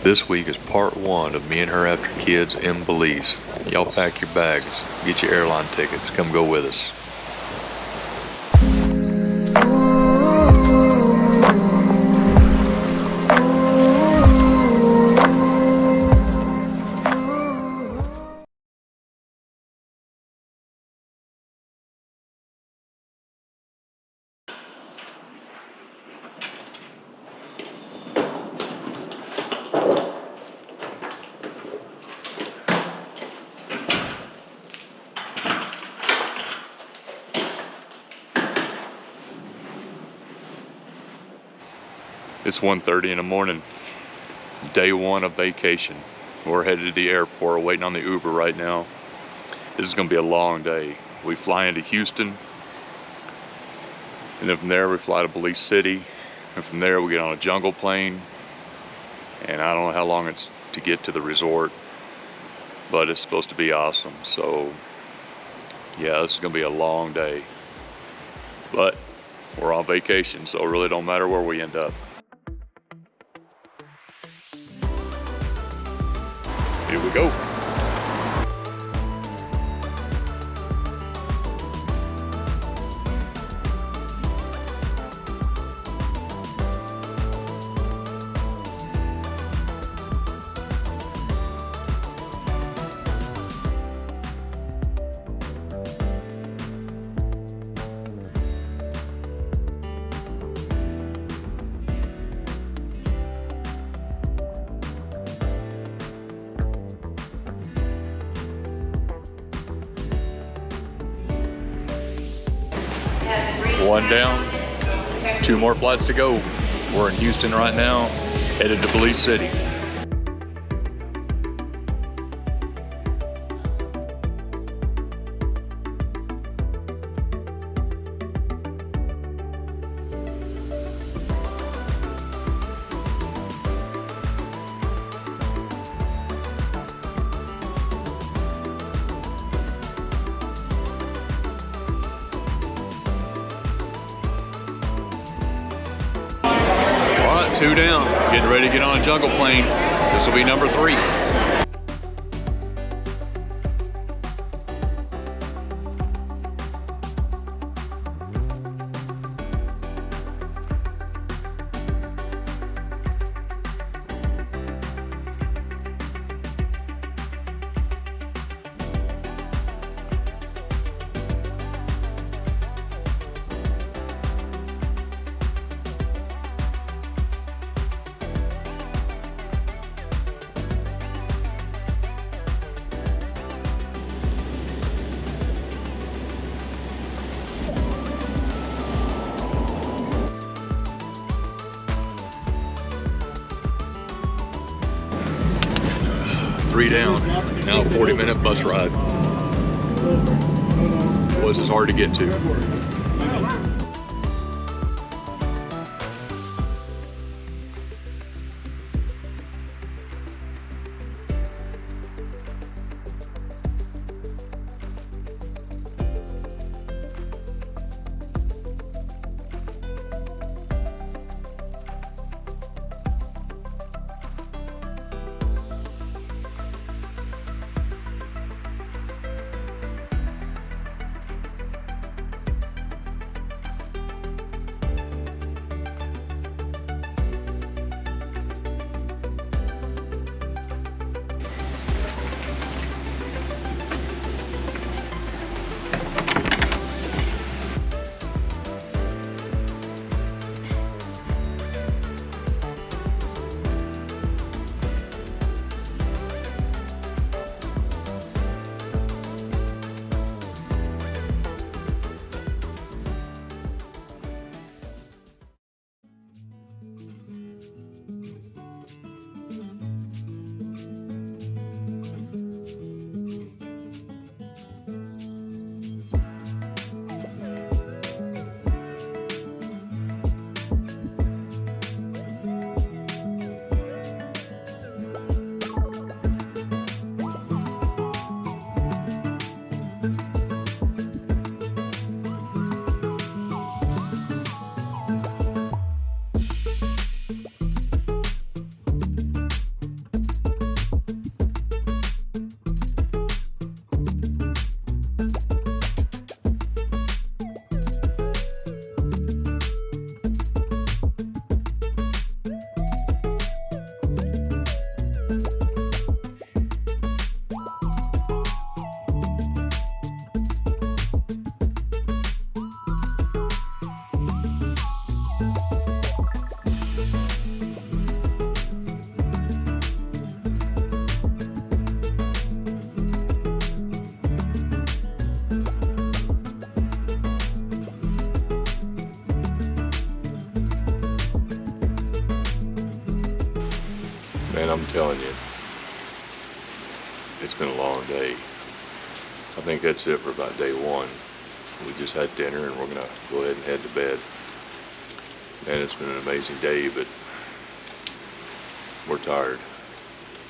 This week is part one of Me and Her After Kids in Belize. Y'all pack your bags, get your airline tickets, come go with us. It's 1:30 in the morning, day one of vacation. We're headed to the airport, waiting on the Uber right now. This is gonna be a long day. We fly into Houston, and then from there we fly to Belize City, and from there we get on a jungle plane, and I don't know how long it's to get to the resort, but it's supposed to be awesome. So yeah, this is gonna be a long day, but we're on vacation, so it really don't matter where we end up. Here we go. One down, two more flights to go. We're in Houston right now, headed to Belize City. Two down, getting ready to get on a jungle plane. This will be number 3. Three down, now a 40-minute bus ride. Boy, this is hard to get to. Man, I'm telling you, it's been a long day. I think that's it for about day one. We just had dinner and we're gonna go ahead and head to bed. And it's been an amazing day, but we're tired.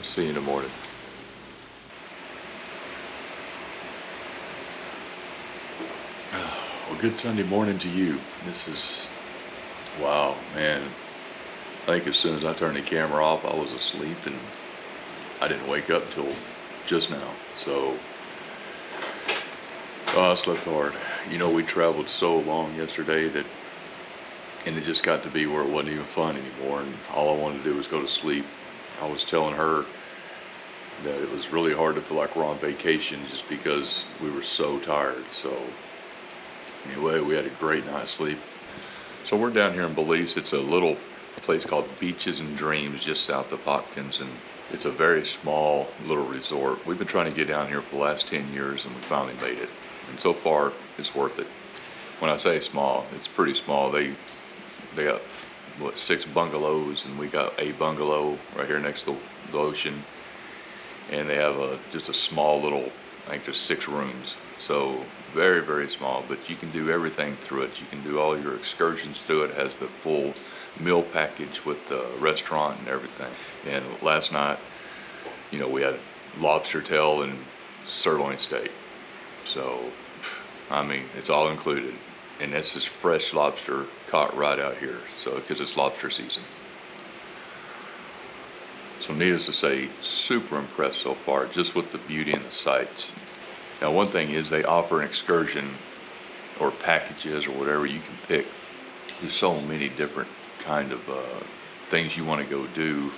See you in the morning. Well, good Sunday morning to you. This is, wow, man. I think as soon as I turned the camera off, I was asleep and I didn't wake up until just now. So, I slept hard. You know, we traveled so long yesterday that, and it just got to be where it wasn't even fun anymore. And all I wanted to do was go to sleep. I was telling her that it was really hard to feel like we're on vacation just because we were so tired. So anyway, we had a great night's sleep. So we're down here in Belize. It's a little place called Beaches and Dreams just south of Hopkins, and it's a very small little resort. We've been trying to get down here for the last 10 years and we finally made it. And so far it's worth it. When I say small, it's pretty small. They got what, 6 bungalows, and we got a bungalow right here next to the ocean. And they have just a small little, I think there's 6 rooms. So very, very small, but you can do everything through it. You can do all your excursions through it. It has the full meal package with the restaurant and everything. And last night, you know, we had lobster tail and sirloin steak. So, I mean, it's all included. And this is fresh lobster caught right out here. So, because it's lobster season. So needless to say, super impressed so far, just with the beauty and the sights. Now, one thing is they offer an excursion or packages or whatever you can pick. There's so many different kind of things you want to go do,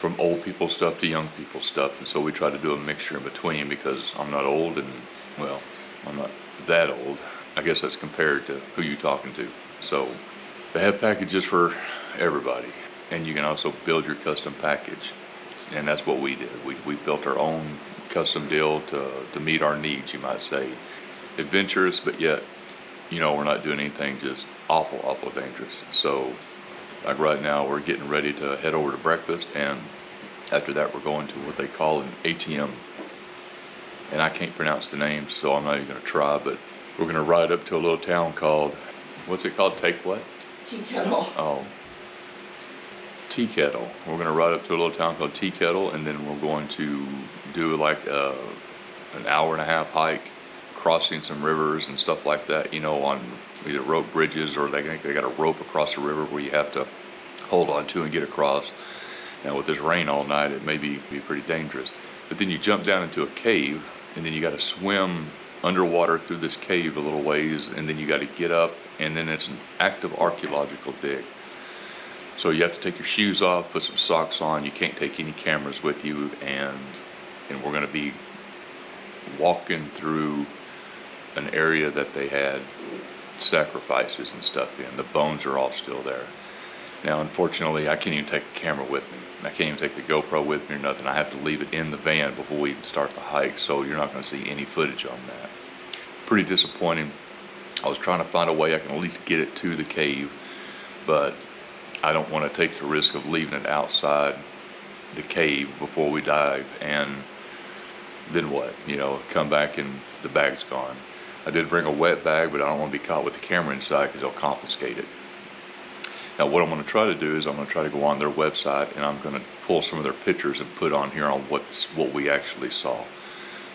from old people stuff to young people stuff. And so we try to do a mixture in between because I'm not old and, well, I'm not that old. I guess that's compared to who you're talking to. So they have packages for everybody. And you can also build your custom package. And that's what we did. We built our own custom deal to meet our needs, you might say. Adventurous, but yet, you know, we're not doing anything just awful dangerous. So, like right now, we're getting ready to head over to breakfast. And after that, we're going to what they call an ATM. And I can't pronounce the name, so I'm not even going to try. But we're going to ride up to a little town called, what's it called? Take what? Tea Kettle. Oh. Tea Kettle. We're going to ride up to a little town called Tea Kettle, and then we're going to do like an hour-and-a-half hike, crossing some rivers and stuff like that, you know, on either rope bridges or they got a rope across the river where you have to hold on to and get across. Now with this rain all night, it may be pretty dangerous. But then you jump down into a cave, and then you got to swim underwater through this cave a little ways, and then you got to get up, and then it's an active archaeological dig. So you have to take your shoes off, put some socks on. You can't take any cameras with you, and we're going to be walking through an area that they had sacrifices and stuff in. The bones are all still there. Now, unfortunately, I can't even take the camera with me. I can't even take the GoPro with me or nothing. I have to leave it in the van before we even start the hike, so you're not going to see any footage on that. Pretty disappointing. I was trying to find a way I can at least get it to the cave, but I don't want to take the risk of leaving it outside the cave before we dive, and then what? You know, come back and the bag's gone. I did bring a wet bag, but I don't want to be caught with the camera inside because they'll confiscate it. Now, what I'm going to try to do is I'm going to try to go on their website, and I'm going to pull some of their pictures and put on here on what we actually saw.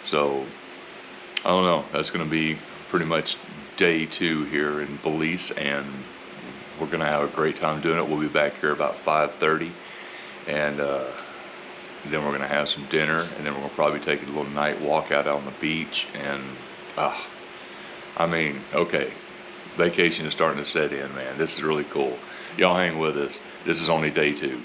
So, I don't know. That's going to be pretty much day 2 here in Belize, and we're going to have a great time doing it. We'll be back here about 5:30, and then we're going to have some dinner, and then we're going to probably take a little night walk out on the beach. And I mean, okay, vacation is starting to set in, man. This is really cool. Y'all hang with us. This is only day 2.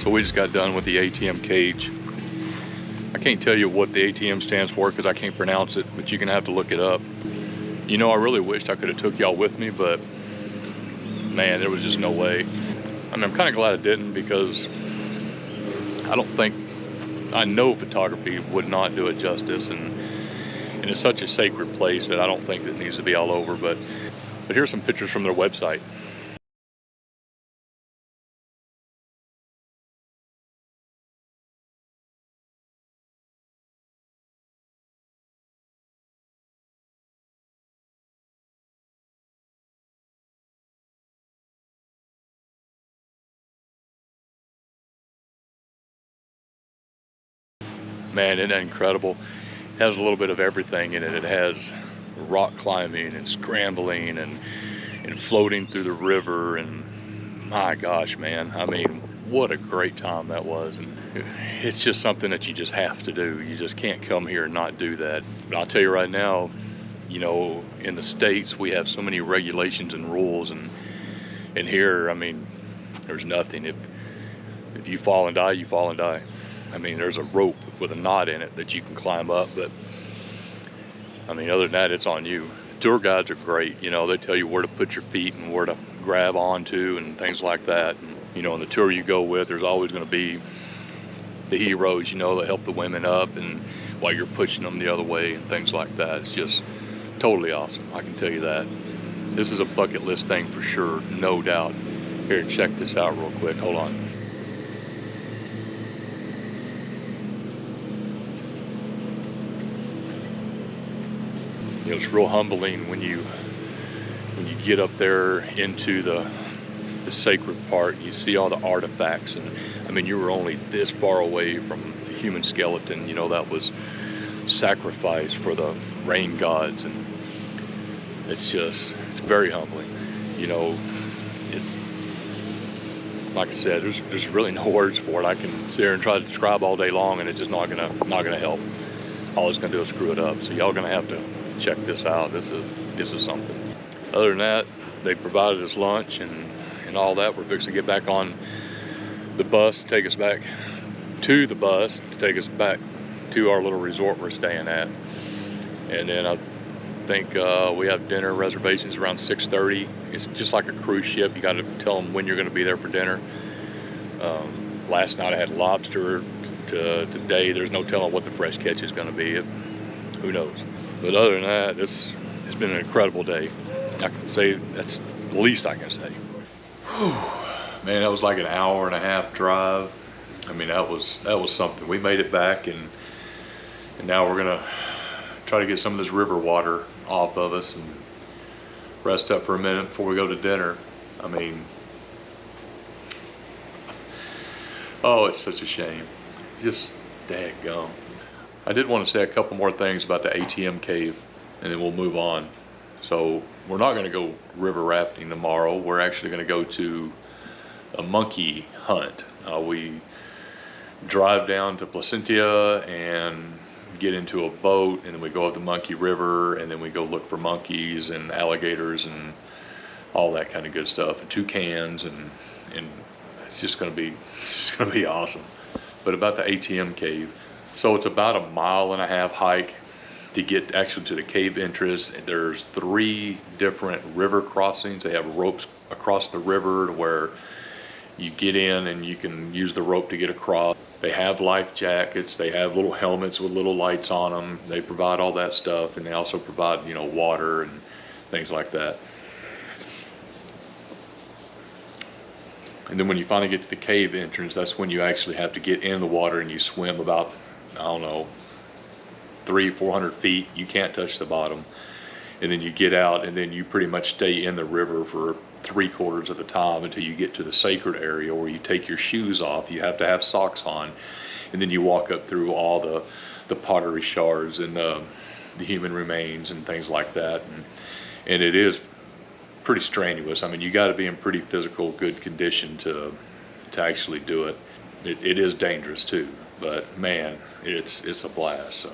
So we just got done with the ATM cage. I can't tell you what the ATM stands for because I can't pronounce it, but you're gonna have to look it up. You know, I really wished I could have took y'all with me, but man, there was just no way. I mean, I'm kind of glad I didn't, because I know photography would not do it justice, and it's such a sacred place that I don't think it needs to be all over, but here's some pictures from their website. Man, isn't that incredible? It has a little bit of everything in it. It has rock climbing and scrambling and floating through the river, and my gosh, man, I mean, what a great time that was. And it's just something that you just have to do. You just can't come here and not do that. But I'll tell you right now, you know, in the States we have so many regulations and rules, and here, I mean, there's nothing. If you fall and die, you fall and die. I mean, there's a rope with a knot in it that you can climb up, but I mean, other than that, it's on you. Tour guides are great. You know, they tell you where to put your feet and where to grab onto and things like that. And, you know, on the tour you go with, there's always going to be the heroes, you know, that help the women up and while you're pushing them the other way and things like that. It's just totally awesome, I can tell you that. This is a bucket list thing for sure, no doubt. Here, check this out real quick, hold on. You know, it's real humbling when you get up there into the sacred part. You see all the artifacts, and I mean, you were only this far away from the human skeleton, you know, that was sacrificed for the rain gods, and it's very humbling. You know, like I said, there's really no words for it. I can sit here and try to describe all day long, and it's just not gonna help. All it's gonna do is screw it up. So y'all gonna have to check this out. This is something. Other than that, they provided us lunch and all that. We're fixing to get back on the bus to take us back to the bus to take us back to our little resort we're staying at. And then I think we have dinner reservations around 6:30. It's just like a cruise ship. You got to tell them when you're going to be there for dinner. Last night I had lobster. Today there's no telling what the fresh catch is going to be. Who knows? But other than that, it's been an incredible day. I can say that's the least I can say. Whew. Man, that was like an hour and a half drive. I mean, that was something. We made it back, and now we're gonna try to get some of this river water off of us and rest up for a minute before we go to dinner. I mean, oh, it's such a shame. Just daggum. I did want to say a couple more things about the ATM Cave, and then we'll move on. So we're not going to go river rafting tomorrow. We're actually going to go to a monkey hunt. We drive down to Placentia and get into a boat, and then we go up the Monkey River, and then we go look for monkeys and alligators and all that kind of good stuff, and toucans, and it's just going to be awesome. But about the ATM Cave, so it's about a 1.5 mile hike to get actually to the cave entrance. There's 3 different river crossings. They have ropes across the river to where you get in and you can use the rope to get across. They have life jackets. They have little helmets with little lights on them. They provide all that stuff, and they also provide, you know, water and things like that. And then when you finally get to the cave entrance, that's when you actually have to get in the water, and you swim about, I don't know, 300-400 feet. You can't touch the bottom. And then you get out, and then you pretty much stay in the river for 3/4 of the time until you get to the sacred area where you take your shoes off. You have to have socks on, and then you walk up through all the pottery shards and the human remains and things like that. And it is pretty strenuous. I mean, you got to be in pretty physical good condition to actually do it. It is dangerous too, but man, it's a blast. So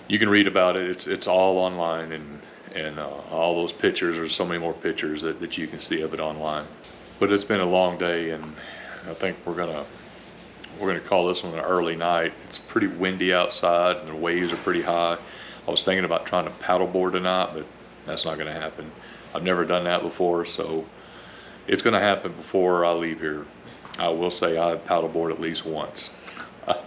you can read about it. It's all online, and all those pictures. There's so many more pictures that you can see of it online. But it's been a long day, and I think we're gonna call this one an early night. It's pretty windy outside and the waves are pretty high. I was thinking about trying to paddleboard tonight, but that's not gonna happen. I've never done that before, so it's gonna happen before I leave here. I will say I paddleboard at least once. But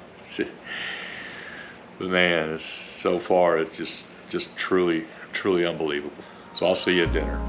man, so far it's just truly unbelievable. So I'll see you at dinner.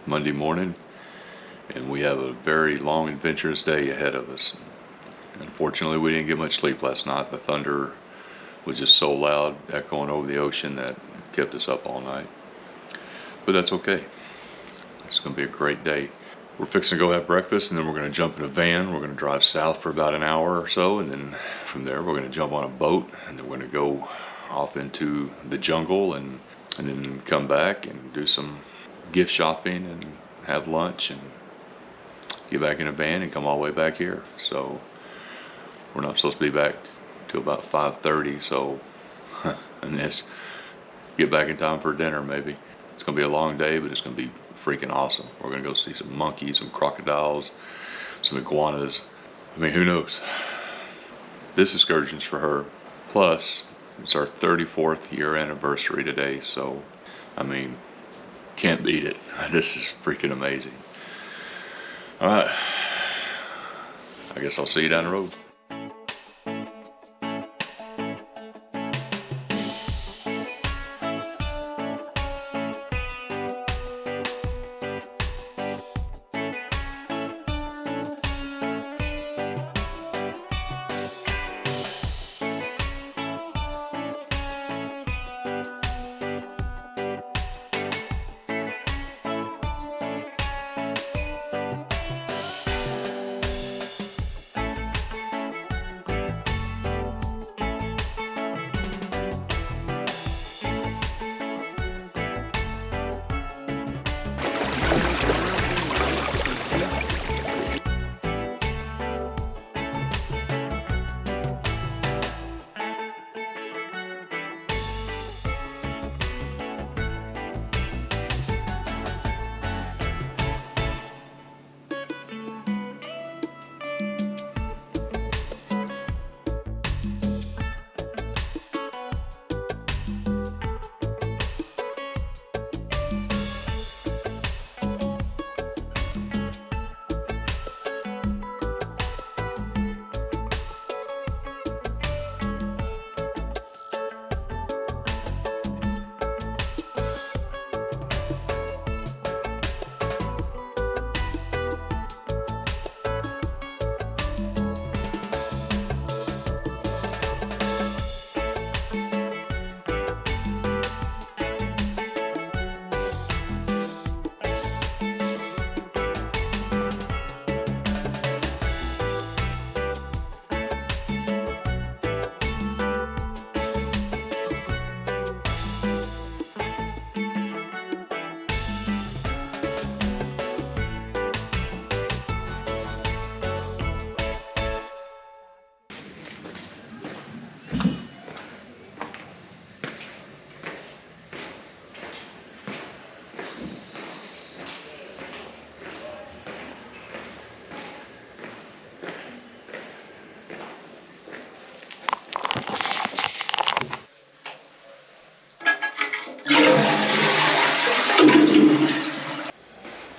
Monday morning, and we have a very long, adventurous day ahead of us. Unfortunately, we didn't get much sleep last night. The thunder was just so loud, echoing over the ocean, that kept us up all night. But that's okay. It's going to be a great day. We're fixing to go have breakfast, and then we're going to jump in a van. We're going to drive south for about an hour or so, and then from there we're going to jump on a boat, and then we're going to go off into the jungle, and then come back and do some gift shopping and have lunch and get back in a van and come all the way back here. So we're not supposed to be back till about 5:30, so and let's get back in time for dinner. Maybe it's gonna be a long day, but it's gonna be freaking awesome. We're gonna go see some monkeys, some crocodiles, some iguanas. I mean, who knows? This excursion's for her. Plus it's our 34th year anniversary today, so I mean, can't beat it. This is freaking amazing. All right, I guess I'll see you down the road.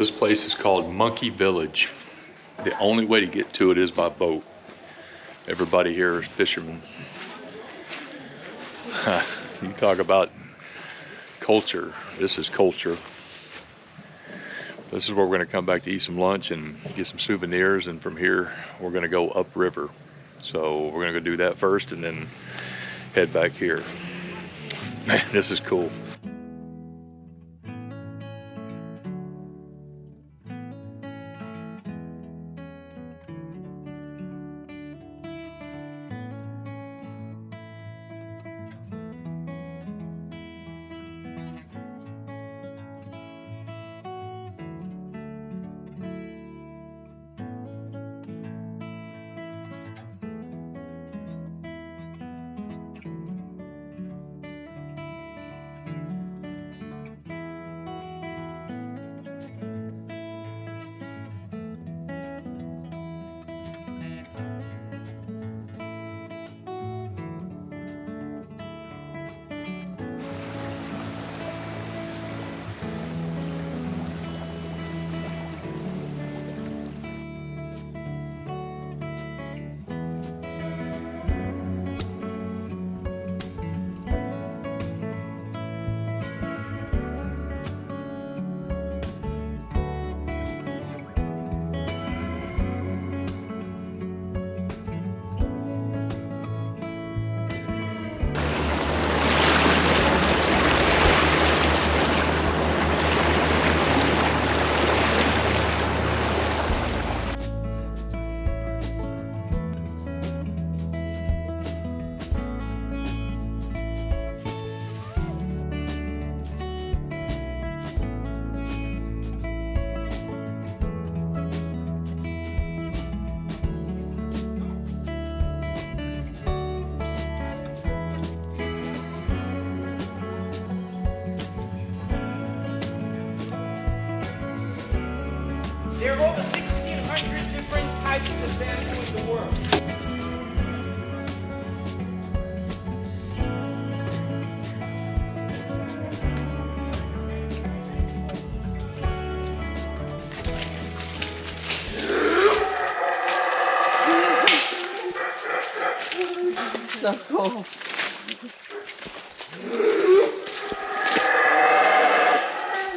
This place is called Monkey Village. The only way to get to it is by boat. Everybody here is fishermen. You talk about culture. This is culture. This is where we're going to come back to eat some lunch and get some souvenirs, and from here we're going to go upriver. So we're going to go do that first and then head back here. Man, this is cool. There are over 1,600 different types of bamboo in the world. So cool.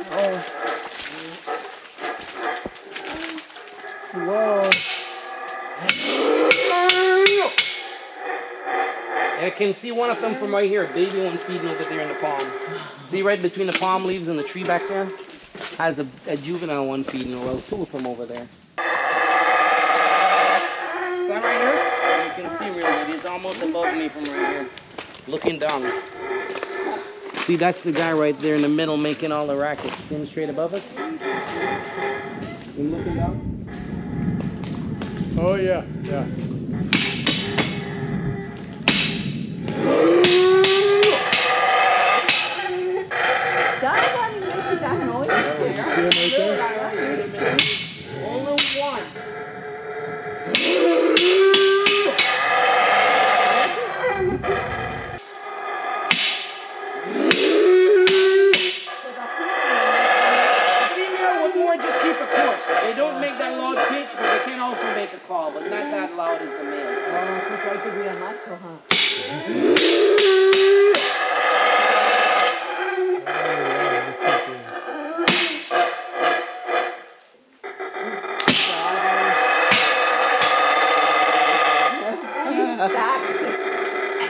Oh. Whoa. I can see one of them from right here, a baby one feeding over there in the palm. See right between the palm leaves and the tree back there? Has a juvenile one feeding, well, two of them over there. Stand right here. You can see really, he's almost above me from right here, looking down. See, that's the guy right there in the middle making all the racket. See him straight above us? You looking down? Oh yeah, yeah. That one making that noise. See him right there? Only one. Just keep a course. They don't make that loud pitch, but they can also make a call, but not that loud as the males. Oh, try to be a macho, huh?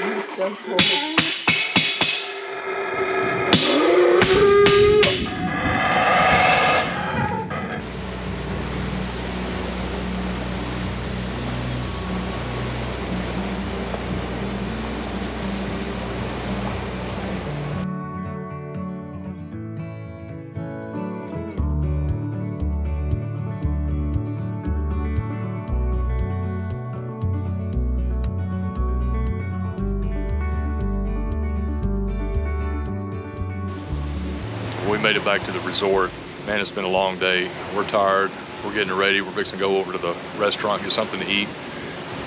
He's so cool. We made it back to the resort. Man, it's been a long day. We're tired. We're getting ready. We're fixing to go over to the restaurant, get something to eat.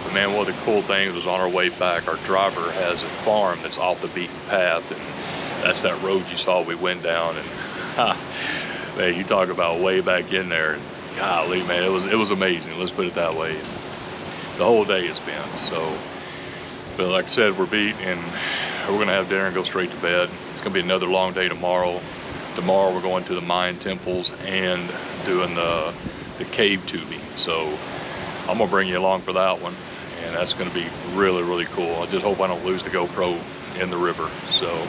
But man, one of the cool things was on our way back, our driver has a farm that's off the beaten path, and that's that road you saw we went down. And Man, you talk about way back in there, and golly, man, it was amazing. Let's put it that way. The whole day has been so. But like I said, we're beat, and we're gonna have dinner and go straight to bed. It's gonna be another long day tomorrow. Tomorrow we're going to the Mayan temples and doing the cave tubing. So I'm gonna bring you along for that one, and that's gonna be really, really cool. I just hope I don't lose the GoPro in the river. So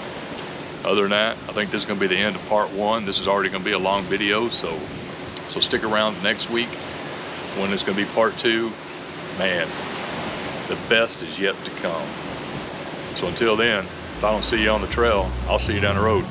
other than that, I think this is gonna be the end of part 1. This is already gonna be a long video, so stick around next week when it's gonna be part 2. Man, the best is yet to come. So until then, if I don't see you on the trail, I'll see you down the road.